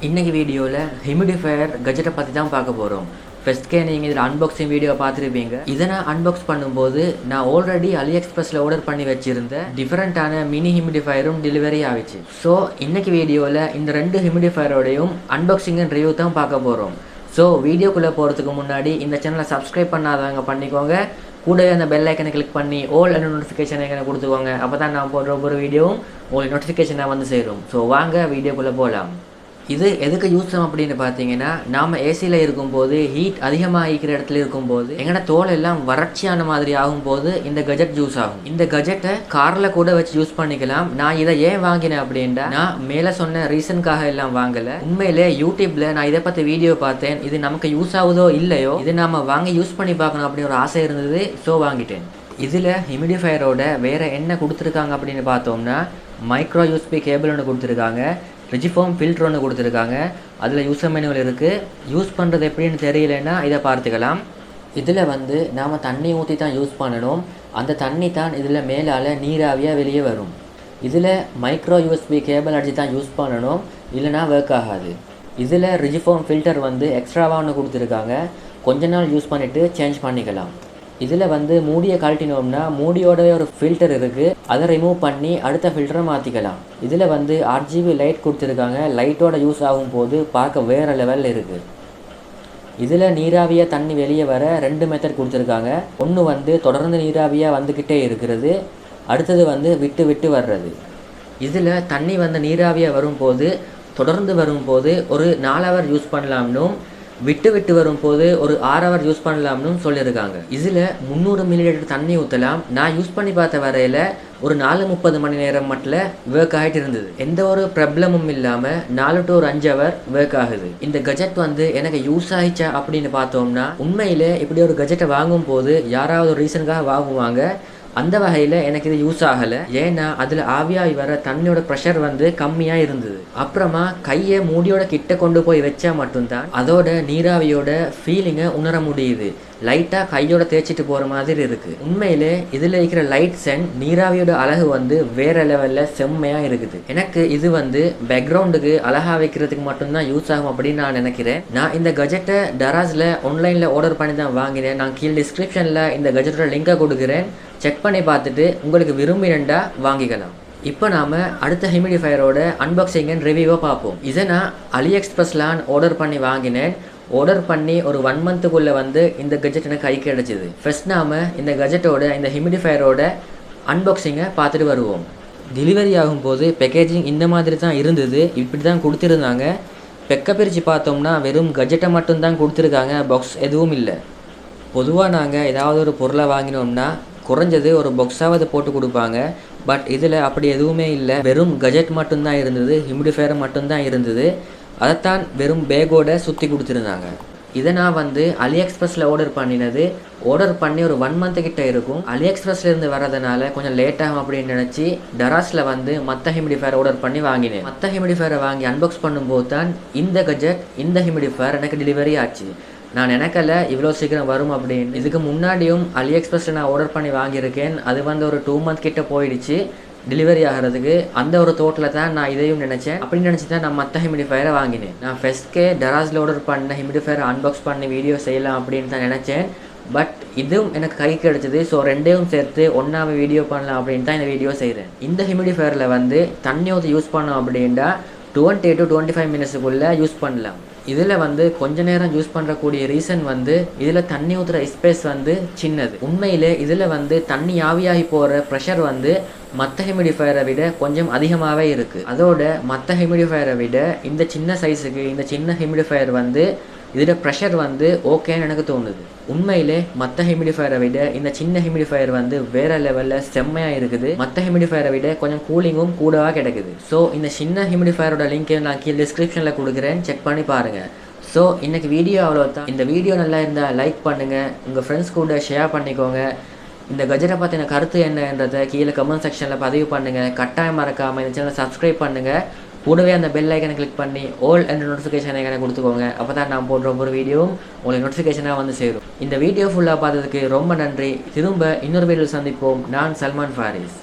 இன்னைக்கு வீடியோவில் ஹியூமிடிஃபையர் கஜெட்டை பற்றி தான் பார்க்க போகிறோம். ஃபர்ஸ்ட்கே நீங்கள் இதில் அன்பாக்சிங் வீடியோ பார்த்துருப்பீங்க. இதை நான் அன்பாக்ஸ் பண்ணும்போது நான் ஆல்ரெடி அலிஎக்ஸ்பிரஸில் ஆர்டர் பண்ணி வச்சுருந்த டிஃப்ரெண்ட்டான மினி ஹியூமிடிஃபையரும் டெலிவரி ஆகிச்சு. ஸோ இன்னைக்கு வீடியோவில் இந்த ரெண்டு ஹியூமிடிஃபையரோடையும் அன்பாக்சிங் அண்ட் ரிவ்யூ தான் பார்க்க போகிறோம். ஸோ வீடியோக்குள்ளே போகிறதுக்கு முன்னாடி இந்த சேனலை சப்ஸ்கிரைப் பண்ணாதவங்க பண்ணிக்கோங்க. கூடவே அந்த பெல் ஐக்கனை கிளிக் பண்ணி ஆல் அண்ட் நோட்டிஃபிகேஷன் ஐக்கனை கொடுத்துக்கோங்க. அப்போ தான் நான் போடுற ஒவ்வொரு வீடியோவும் உங்களுக்கு நோட்டிஃபிகேஷனாக வந்து சேரும். ஸோ வாங்க வீடியோக்குள்ளே போகலாம். இது எதுக்கு யூஸ் அப்படின்னு பார்த்தீங்கன்னா, நாம் ஏசியில் இருக்கும்போது ஹீட் அதிகமாக ஆகிக்கிற இடத்துல இருக்கும்போது எங்களோட தோல் எல்லாம் வறட்சியான மாதிரி ஆகும்போது இந்த கஜெட் யூஸ் ஆகும். இந்த கஜெட்டை காரில் கூட வச்சு யூஸ் பண்ணிக்கலாம். நான் இதை ஏன் வாங்கினேன் அப்படின்னா, நான் மேலே சொன்ன ரீசனுக்காக எல்லாம் வாங்கலை. உண்மையிலே யூடியூப்பில் நான் இதை பற்றி வீடியோ பார்த்தேன். இது நமக்கு யூஸ் ஆகுதோ இல்லையோ, இது நாம் வாங்கி யூஸ் பண்ணி பார்க்கணும் அப்படின்னு ஒரு ஆசை இருந்தது. ஸோ வாங்கிட்டேன். இதில் ஹியூமிடிஃபையரோட வேறு என்ன கொடுத்துருக்காங்க அப்படின்னு பார்த்தோம்னா, மைக்ரோ யூஎஸ்பி கேபிள் ஒன்று கொடுத்துருக்காங்க, ரிஜிஃபார்ம் ஃபில்டர் ஒன்று கொடுத்துருக்காங்க. அதில் யூசர் மேனுவல் இருக்குது. யூஸ் பண்ணுறது எப்படின்னு தெரியலைன்னா இதை பார்த்துக்கலாம். இதில் நாம் தண்ணி ஊற்றி தான் யூஸ் பண்ணணும். அந்த தண்ணி தான் இதில் மேலால் நீராவியாக வெளியே வரும். இதில் மைக்ரோ யூஎஸ்பி கேபிள் அடித்து தான் யூஸ் பண்ணணும், இல்லைனா ஒர்க் ஆகாது. இதில் ரிஜிஃபார்ம் ஃபில்டர் எக்ஸ்ட்ராவாக ஒன்று கொடுத்துருக்காங்க. கொஞ்ச நாள் யூஸ் பண்ணிவிட்டு சேஞ்ச் பண்ணிக்கலாம். இதில் மூடியை கழட்டினோம்னா மூடியோடவே ஒரு ஃபில்டர் இருக்குது. அதை ரிமூவ் பண்ணி அடுத்த ஃபில்டரை மாற்றிக்கலாம். இதில் RGB லைட் கொடுத்துருக்காங்க. லைட்டோட யூஸ் ஆகும் போது பார்க்க வேறு லெவலில் இருக்குது. இதில் நீராவியாக தண்ணி வெளியே வர ரெண்டு மெத்தட் கொடுத்துருக்காங்க. ஒன்று தொடர்ந்து நீராவியாக வந்துக்கிட்டே இருக்கிறது, அடுத்தது விட்டு விட்டு வர்றது. இதில் தண்ணி நீராவியாக வரும்போது தொடர்ந்து வரும்போது ஒரு 4 ஹவர் யூஸ் பண்ணலாம்னும், விட்டு விட்டு வரும்போது ஒரு 6 ஹவர் யூஸ் பண்ணலாம்னு சொல்லியிருக்காங்க. இதில் 300 ml தண்ணி ஊற்றலாம். நான் யூஸ் பண்ணி பார்த்த வரையில் ஒரு 4-30 மணி நேரம் மட்டும் ஒர்க் ஆகிட்டு இருந்தது. எந்த ஒரு ப்ராப்ளமும் இல்லாமல் 4 to 5 ஹவர் ஒர்க் ஆகுது. இந்த கஜெட் எனக்கு யூஸ் ஆகிச்சா அப்படின்னு பார்த்தோம்னா, உண்மையிலே இப்படி ஒரு கஜெட்டை வாங்கும் போது யாராவது ஒரு ரீசனுக்காக வாங்குவாங்க. அந்த வகையில் எனக்கு இது யூஸ் ஆகலை. ஏன்னா அதில் ஆவியாகி வர தண்ணியோட ப்ரெஷர் கம்மியாக இருந்தது. அப்புறமா கையை மூடியோட கிட்ட கொண்டு போய் வச்சா மட்டும்தான் அதோட நீராவியோட ஃபீலிங்கை உணர முடியுது. லைட்டாக கையோட தேய்ச்சிட்டு போகிற மாதிரி இருக்குது. உண்மையிலே இதில் இருக்கிற லைட்ஸ் அண்ட் நீராவியோட அழகு வேறு லெவலில் செம்மையாக இருக்குது. எனக்கு இது பேக்ரவுண்டுக்கு அழகாக வைக்கிறதுக்கு மட்டும்தான் யூஸ் ஆகும் அப்படின்னு நான் நினைக்கிறேன். நான் இந்த கஜெட்டை டராஸில் ஆன்லைனில் ஆர்டர் பண்ணி தான் வாங்கினேன். நான் கீழே டிஸ்கிரிப்ஷனில் இந்த கஜெட்டோட லிங்கை கொடுக்குறேன். செக் பண்ணி பார்த்துட்டு உங்களுக்கு விரும்பினண்டா வாங்கிக்கலாம். இப்போ நாம் அடுத்த ஹியூமிடிஃபையரோட அன்பாக்சிங் அண்ட் ரிவ்யூவை பார்ப்போம். இதை நான் அலிஎக்ஸ்பிரஸில் ஆர்டர் பண்ணி வாங்கினேன். ஆர்டர் பண்ணி ஒரு 1 மந்த்துக்குள்ளே இந்த கஜெட் எனக்கு கை கிடச்சிது. ஃபர்ஸ்ட் நாம் இந்த கஜெட்டோட இந்த ஹியூமிடிஃபையரோட அன்பாக்சிங்கை பார்த்துட்டு வருவோம். டெலிவரி ஆகும்போது பேக்கேஜிங் இந்த மாதிரி தான் இருந்தது. இப்படி தான் கொடுத்துருந்தாங்க. பெக்க பிரித்து பார்த்தோம்னா வெறும் கஜெட்டை மட்டும்தான் கொடுத்துருக்காங்க, பாக்ஸ் எதுவும் இல்லை. பொதுவாக நாங்கள் ஏதாவது ஒரு பொருளை வாங்கினோம்னா குறைஞ்சது ஒரு பாக்ஸாவது போட்டு கொடுப்பாங்க. பட் இதில் அப்படி எதுவுமே இல்லை. வெறும் கஜெட் மட்டும்தான் இருந்தது, ஹியூமிடிஃபையர் மட்டும்தான் இருந்தது. அதைத்தான் வெறும் பேக்கோட சுற்றி கொடுத்துருந்தாங்க. இதை நான் அலிஎக்ஸ்பிரஸில் ஆர்டர் பண்ணினது. ஆர்டர் பண்ணி ஒரு 1 மந்த்து கிட்ட இருக்கும். அலிஎக்ஸ்பிரஸ்லேருந்து வரதுனால கொஞ்சம் லேட் ஆகும் அப்படின்னு நினச்சி டராஸில் மற்ற ஹியூமிடிஃபையர் ஆர்டர் பண்ணி வாங்கினேன். மற்ற ஹியூமிடிஃபையரை வாங்கி அன்பாக்ஸ் பண்ணும்போது தான் இந்த கஜெட் இந்த ஹியூமிடிஃபையர் எனக்கு டெலிவரி ஆச்சு. நான் நினைக்கல இவ்வளோ சீக்கிரம் வரும் அப்படின்னு. இதுக்கு முன்னாடியும் அலிஎக்ஸ்பிரஸில் நான் ஆர்டர் பண்ணி வாங்கியிருக்கேன். அது ஒரு 2 மந்த் கிட்ட போயிடுச்சு டெலிவரி ஆகிறதுக்கு. அந்த ஒரு தோட்டில் தான் நான் இதையும் நினச்சேன். அப்படின்னு நினச்சி தான் நான் மற்ற ஹியூமிடிஃபையரை வாங்கினேன். நான் ஃபர்ஸ்ட்கே டராஸில் ஆர்டர் பண்ண ஹியூமிடிஃபையரை அன்பாக்ஸ் பண்ணி வீடியோ செய்யலாம் அப்படின்னு தான் நினச்சேன். பட் இதுவும் எனக்கு கை கிடச்சிது. ஸோ ரெண்டையும் சேர்த்து ஒன்றாவே வீடியோ பண்ணலாம் அப்படின்னு தான் இந்த வீடியோ செய்கிறேன். இந்த ஹியூமிடிஃபையரில் தண்ணி ஊற்றி யூஸ் பண்ணோம் அப்படின்னா 20 to 25 மினிட்ஸுக்குள்ளே யூஸ் பண்ணலாம். இதில் கொஞ்ச நேரம் யூஸ் பண்ணுறக்கூடிய ரீசன் இதில் தண்ணி ஊற்றுற ஸ்பேஸ் சின்னது. உண்மையிலே இதில் தண்ணி ஆவியாகி போகிற ப்ரெஷர் மற்ற ஹியூமிடிஃபையரை விட கொஞ்சம் அதிகமாகவே இருக்குது. அதோட மற்ற ஹியூமிடிஃபையரை விட இந்த சின்ன சைஸுக்கு இந்த சின்ன ஹியூமிடிஃபையர் இதோட ப்ரெஷர் ஓகேன்னு எனக்கு தோணுது. உண்மையிலே மற்ற ஹியூமிடிஃபையரை விட இந்த சின்ன ஹியூமிடிஃபையர் வேறு லெவலில் செம்மையாக இருக்குது. மற்ற ஹியூமிடிஃபையரை விட கொஞ்சம் கூலிங்கும் கூடவாக கிடைக்குது. ஸோ இந்த சின்ன ஹியூமிடிஃபையரோட லிங்க்கை நான் கீழே டிஸ்கிரிப்ஷனில் கொடுக்குறேன், செக் பண்ணி பாருங்கள். ஸோ இன்றைக்கி வீடியோ அவ்வளோதான். இந்த வீடியோ நல்லா இருந்தால் லைக் பண்ணுங்கள், உங்கள் ஃப்ரெண்ட்ஸ் கூட ஷேர் பண்ணிக்கோங்க. இந்த கஜெட்டை பற்றின கருத்து என்னன்றதை கீழே கமெண்ட் செக்ஷனில் பதிவு பண்ணுங்கள். கட்டாயம் மறக்காமல் இந்த சேனலை சப்ஸ்கிரைப் பண்ணுங்கள். கூடவே அந்த பெல் ஐக்கனை கிளிக் பண்ணி ஆல் அண்ட் நோட்டிஃபிகேஷன் ஐக்கனை கொடுத்துக்கோங்க. அப்போ தான் நான் போடுற ஒவ்வொரு வீடியோவும் உங்களுக்கு நோட்டிஃபிகேஷனாக சேரும். இந்த வீடியோ ஃபுல்லாக பார்த்ததுக்கு ரொம்ப நன்றி. திரும்ப இன்னொரு வீடியோவில் சந்திப்போம். நான் சல்மான் ஃபாரிஸ்.